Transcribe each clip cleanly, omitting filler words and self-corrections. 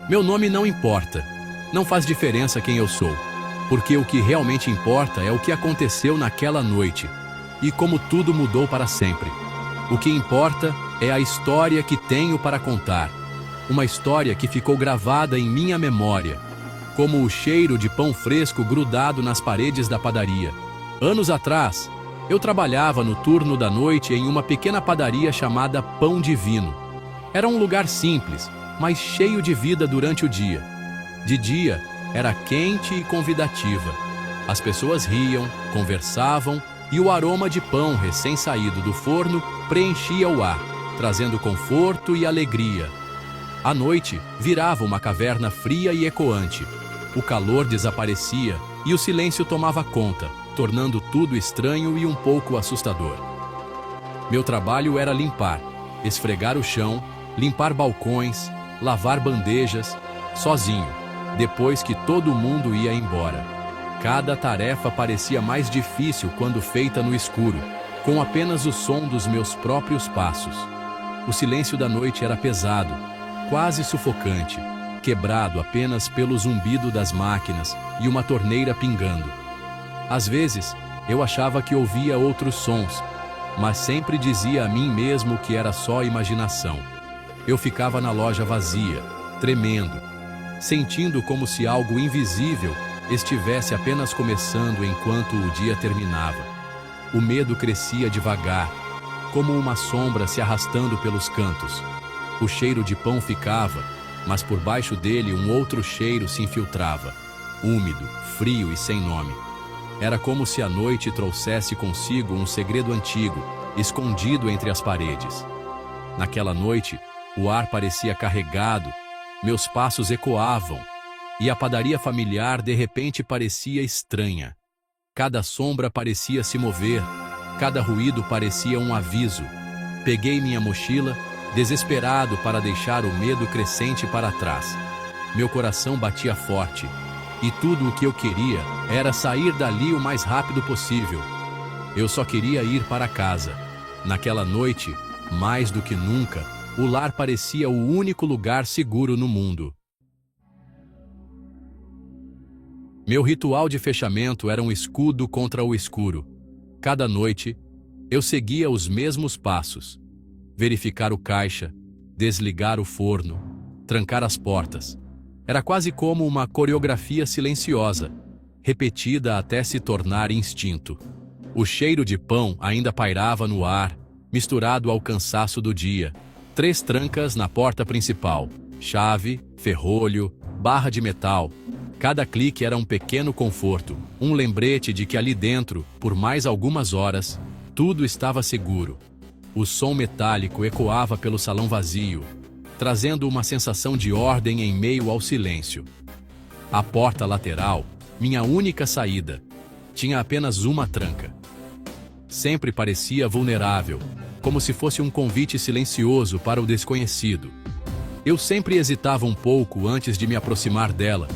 Meu nome não importa. Não faz diferença quem eu sou. Porque o que realmente importa é o que aconteceu naquela noite. E como tudo mudou para sempre. O que importa é a história que tenho para contar. Uma história que ficou gravada em minha memória. Como o cheiro de pão fresco grudado nas paredes da padaria. Anos atrás, eu trabalhava no turno da noite em uma pequena padaria chamada Pão Divino. Era um lugar simples, mas cheio de vida durante o dia. De dia, era quente e convidativa. As pessoas riam, conversavam e o aroma de pão recém-saído do forno preenchia o ar, trazendo conforto e alegria. À noite, virava uma caverna fria e ecoante. O calor desaparecia e o silêncio tomava conta, tornando tudo estranho e um pouco assustador. Meu trabalho era limpar, esfregar o chão, limpar balcões, lavar bandejas, sozinho, depois que todo mundo ia embora. Cada tarefa parecia mais difícil quando feita no escuro, com apenas o som dos meus próprios passos. O silêncio da noite era pesado, quase sufocante, quebrado apenas pelo zumbido das máquinas e uma torneira pingando. Às vezes, eu achava que ouvia outros sons, mas sempre dizia a mim mesmo que era só imaginação. Eu ficava na loja vazia, tremendo, sentindo como se algo invisível estivesse apenas começando enquanto o dia terminava. O medo crescia devagar, como uma sombra se arrastando pelos cantos. O cheiro de pão ficava, mas por baixo dele um outro cheiro se infiltrava, úmido, frio e sem nome. Era como se a noite trouxesse consigo um segredo antigo, escondido entre as paredes. Naquela noite, o ar parecia carregado, meus passos ecoavam, e a padaria familiar de repente parecia estranha. Cada sombra parecia se mover, cada ruído parecia um aviso. Peguei minha mochila, desesperado para deixar o medo crescente para trás. Meu coração batia forte, e tudo o que eu queria era sair dali o mais rápido possível. Eu só queria ir para casa. Naquela noite, mais do que nunca, o lar parecia o único lugar seguro no mundo. Meu ritual de fechamento era um escudo contra o escuro. Cada noite, eu seguia os mesmos passos. Verificar o caixa, desligar o forno, trancar as portas. Era quase como uma coreografia silenciosa, repetida até se tornar instinto. O cheiro de pão ainda pairava no ar, misturado ao cansaço do dia. 3 trancas na porta principal, chave, ferrolho, barra de metal. Cada clique era um pequeno conforto, um lembrete de que ali dentro, por mais algumas horas, tudo estava seguro. O som metálico ecoava pelo salão vazio, trazendo uma sensação de ordem em meio ao silêncio. A porta lateral, minha única saída, tinha apenas uma tranca. Sempre parecia vulnerável, como se fosse um convite silencioso para o desconhecido. Eu sempre hesitava um pouco antes de me aproximar dela,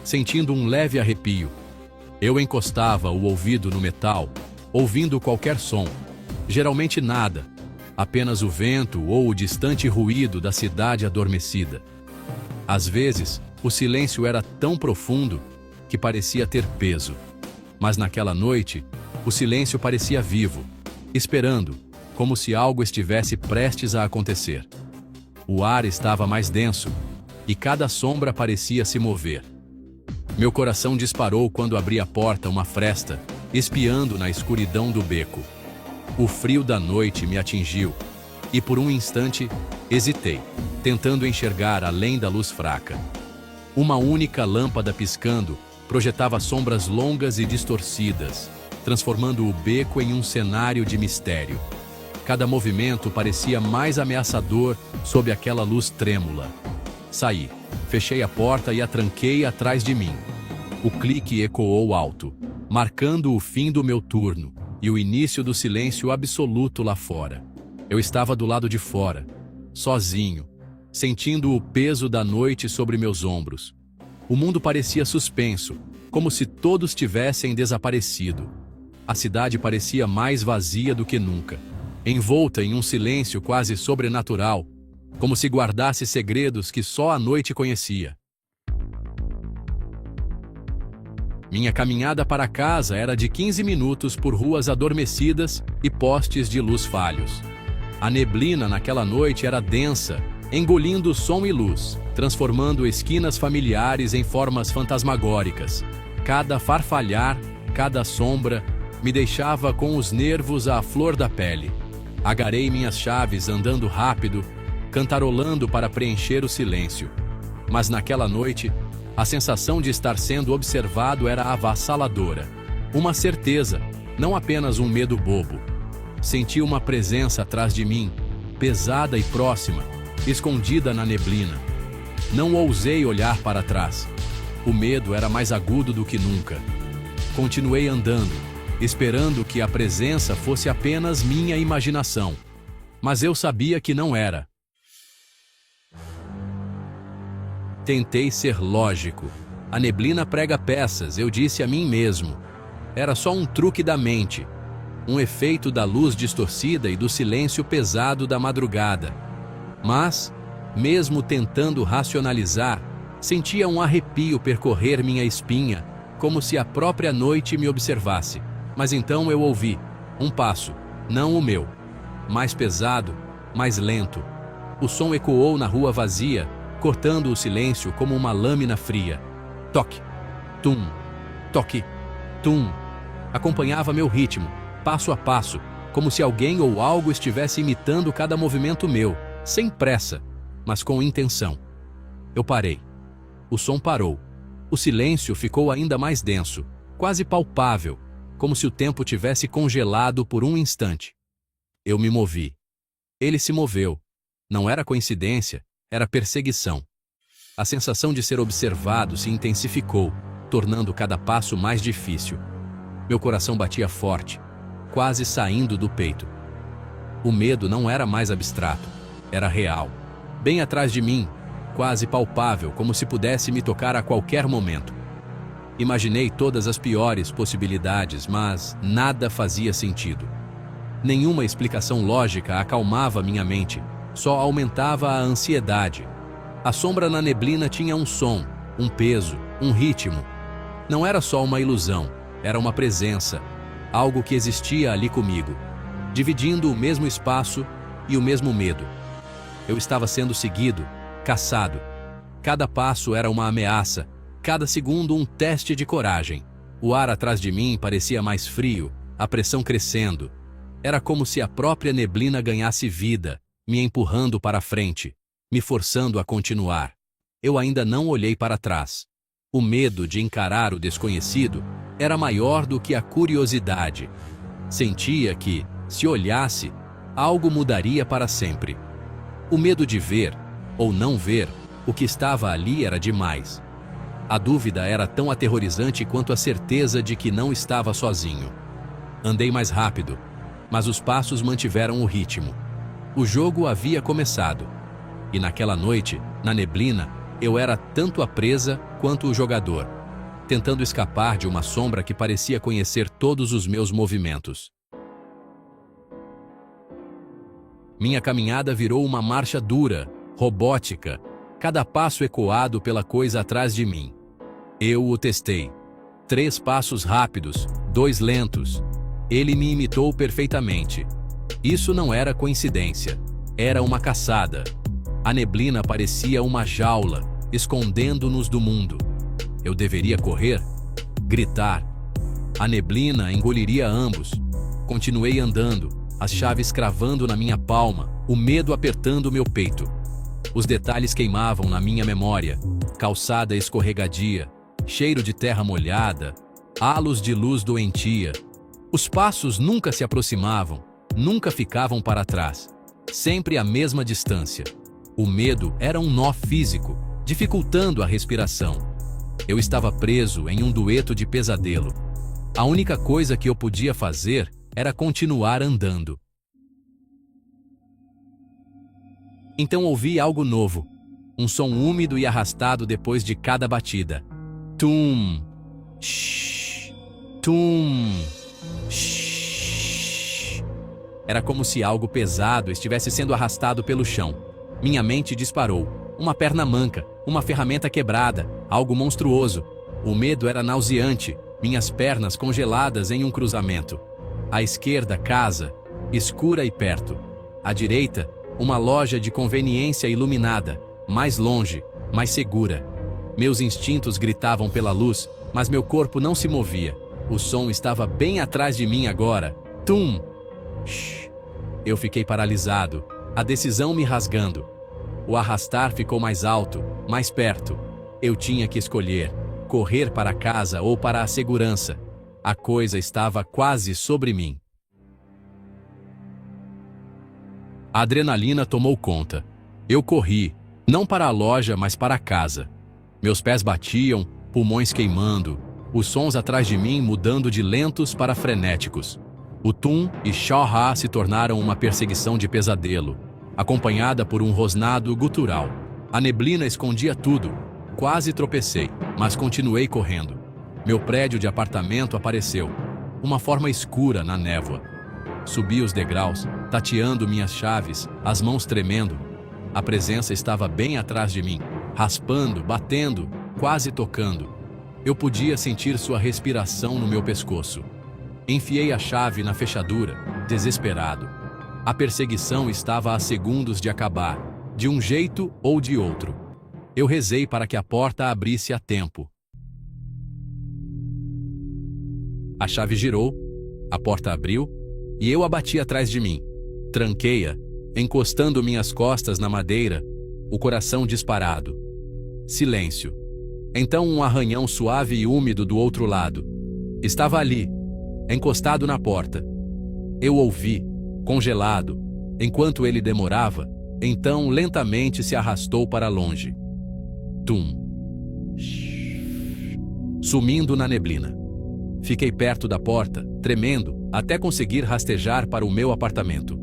sentindo um leve arrepio. Eu encostava o ouvido no metal, ouvindo qualquer som, geralmente nada, apenas o vento ou o distante ruído da cidade adormecida. Às vezes, o silêncio era tão profundo que parecia ter peso. Mas naquela noite, o silêncio parecia vivo, esperando, como se algo estivesse prestes a acontecer. O ar estava mais denso, e cada sombra parecia se mover. Meu coração disparou quando abri a porta uma fresta, espiando na escuridão do beco. O frio da noite me atingiu, e por um instante, hesitei, tentando enxergar além da luz fraca. Uma única lâmpada piscando projetava sombras longas e distorcidas, transformando o beco em um cenário de mistério. Cada movimento parecia mais ameaçador sob aquela luz trêmula. Saí, fechei a porta e a tranquei atrás de mim. O clique ecoou alto, marcando o fim do meu turno e o início do silêncio absoluto lá fora. Eu estava do lado de fora, sozinho, sentindo o peso da noite sobre meus ombros. O mundo parecia suspenso, como se todos tivessem desaparecido. A cidade parecia mais vazia do que nunca, envolta em um silêncio quase sobrenatural, como se guardasse segredos que só a noite conhecia. Minha caminhada para casa era de 15 minutos por ruas adormecidas e postes de luz falhos. A neblina naquela noite era densa, engolindo som e luz, transformando esquinas familiares em formas fantasmagóricas. Cada farfalhar, cada sombra, me deixava com os nervos à flor da pele. Agarrei minhas chaves andando rápido, cantarolando para preencher o silêncio. Mas naquela noite, a sensação de estar sendo observado era avassaladora. Uma certeza, não apenas um medo bobo. Senti uma presença atrás de mim, pesada e próxima, escondida na neblina. Não ousei olhar para trás. O medo era mais agudo do que nunca. Continuei andando, esperando que a presença fosse apenas minha imaginação. Mas eu sabia que não era. Tentei ser lógico. A neblina prega peças, eu disse a mim mesmo. Era só um truque da mente. Um efeito da luz distorcida e do silêncio pesado da madrugada. Mas, mesmo tentando racionalizar, sentia um arrepio percorrer minha espinha, como se a própria noite me observasse. Mas então eu ouvi um passo, não o meu. Mais pesado, mais lento. O som ecoou na rua vazia, cortando o silêncio como uma lâmina fria. Toque, tum, toque, tum. Acompanhava meu ritmo, passo a passo, como se alguém ou algo estivesse imitando cada movimento meu, sem pressa, mas com intenção. Eu parei. O som parou. O silêncio ficou ainda mais denso, quase palpável, como se o tempo tivesse congelado por um instante. Eu me movi. Ele se moveu. Não era coincidência, era perseguição. A sensação de ser observado se intensificou, tornando cada passo mais difícil. Meu coração batia forte, quase saindo do peito. O medo não era mais abstrato, era real. Bem atrás de mim, quase palpável, como se pudesse me tocar a qualquer momento. Imaginei todas as piores possibilidades, mas nada fazia sentido. Nenhuma explicação lógica acalmava minha mente, só aumentava a ansiedade. A sombra na neblina tinha um som, um peso, um ritmo. Não era só uma ilusão, era uma presença, algo que existia ali comigo, dividindo o mesmo espaço e o mesmo medo. Eu estava sendo seguido, caçado. Cada passo era uma ameaça, cada segundo um teste de coragem. O ar atrás de mim parecia mais frio, a pressão crescendo. Era como se a própria neblina ganhasse vida, me empurrando para a frente, me forçando a continuar. Eu ainda não olhei para trás. O medo de encarar o desconhecido era maior do que a curiosidade. Sentia que, se olhasse, algo mudaria para sempre. O medo de ver, ou não ver, o que estava ali era demais. A dúvida era tão aterrorizante quanto a certeza de que não estava sozinho. Andei mais rápido, mas os passos mantiveram o ritmo. O jogo havia começado. E naquela noite, na neblina, eu era tanto a presa quanto o jogador, tentando escapar de uma sombra que parecia conhecer todos os meus movimentos. Minha caminhada virou uma marcha dura, robótica, cada passo ecoado pela coisa atrás de mim. Eu o testei. 3 passos rápidos, 2 lentos. Ele me imitou perfeitamente. Isso não era coincidência. Era uma caçada. A neblina parecia uma jaula, escondendo-nos do mundo. Eu deveria correr? Gritar? A neblina engoliria ambos. Continuei andando, as chaves cravando na minha palma, o medo apertando meu peito. Os detalhes queimavam na minha memória. Calçada escorregadia, cheiro de terra molhada, halos de luz doentia. Os passos nunca se aproximavam, nunca ficavam para trás. Sempre a mesma distância. O medo era um nó físico, dificultando a respiração. Eu estava preso em um dueto de pesadelo. A única coisa que eu podia fazer era continuar andando. Então ouvi algo novo. Um som úmido e arrastado depois de cada batida. Tum. Shhh. Tum. Shhh. Era como se algo pesado estivesse sendo arrastado pelo chão. Minha mente disparou. Uma perna manca, uma ferramenta quebrada, algo monstruoso. O medo era nauseante, minhas pernas congeladas em um cruzamento. À esquerda, casa, escura e perto. À direita, uma loja de conveniência iluminada, mais longe, mais segura. Meus instintos gritavam pela luz, mas meu corpo não se movia. O som estava bem atrás de mim agora. Tum! Shhh. Eu fiquei paralisado, a decisão me rasgando. O arrastar ficou mais alto, mais perto. Eu tinha que escolher, correr para casa ou para a segurança. A coisa estava quase sobre mim. A adrenalina tomou conta. Eu corri, não para a loja, mas para a casa. Meus pés batiam, pulmões queimando, os sons atrás de mim mudando de lentos para frenéticos. O tum e xó-rá se tornaram uma perseguição de pesadelo, acompanhada por um rosnado gutural. A neblina escondia tudo. Quase tropecei, mas continuei correndo. Meu prédio de apartamento apareceu, uma forma escura na névoa. Subi os degraus, tateando minhas chaves, as mãos tremendo. A presença estava bem atrás de mim, raspando, batendo, quase tocando. Eu podia sentir sua respiração no meu pescoço. Enfiei a chave na fechadura, desesperado. A perseguição estava a segundos de acabar, de um jeito ou de outro. Eu rezei para que a porta abrisse a tempo. A chave girou, a porta abriu, e eu a bati atrás de mim. Tranquei-a, encostando minhas costas na madeira, o coração disparado. Silêncio. Então um arranhão suave e úmido do outro lado. Estava ali, encostado na porta. Eu ouvi, congelado, enquanto ele demorava, então lentamente se arrastou para longe. Tum. Sumindo na neblina. Fiquei perto da porta, tremendo, até conseguir rastejar para o meu apartamento.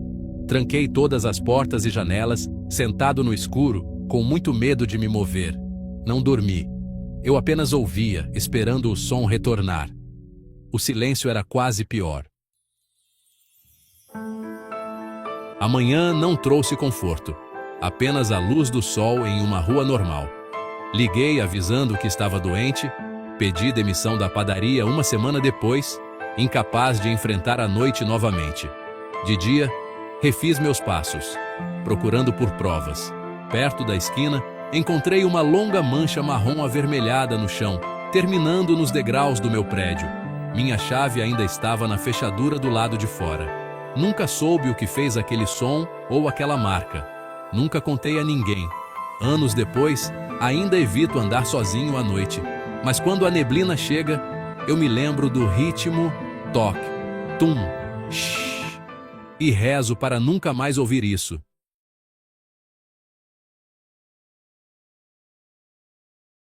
Tranquei todas as portas e janelas, sentado no escuro, com muito medo de me mover. Não dormi. Eu apenas ouvia, esperando o som retornar. O silêncio era quase pior. A manhã não trouxe conforto, apenas a luz do sol em uma rua normal. Liguei avisando que estava doente, pedi demissão da padaria uma semana depois, incapaz de enfrentar a noite novamente. De dia, refiz meus passos, procurando por provas. Perto da esquina, encontrei uma longa mancha marrom avermelhada no chão, terminando nos degraus do meu prédio. Minha chave ainda estava na fechadura do lado de fora. Nunca soube o que fez aquele som ou aquela marca. Nunca contei a ninguém. Anos depois, ainda evito andar sozinho à noite. Mas quando a neblina chega, eu me lembro do ritmo, toque, tum, shh, e rezo para nunca mais ouvir isso.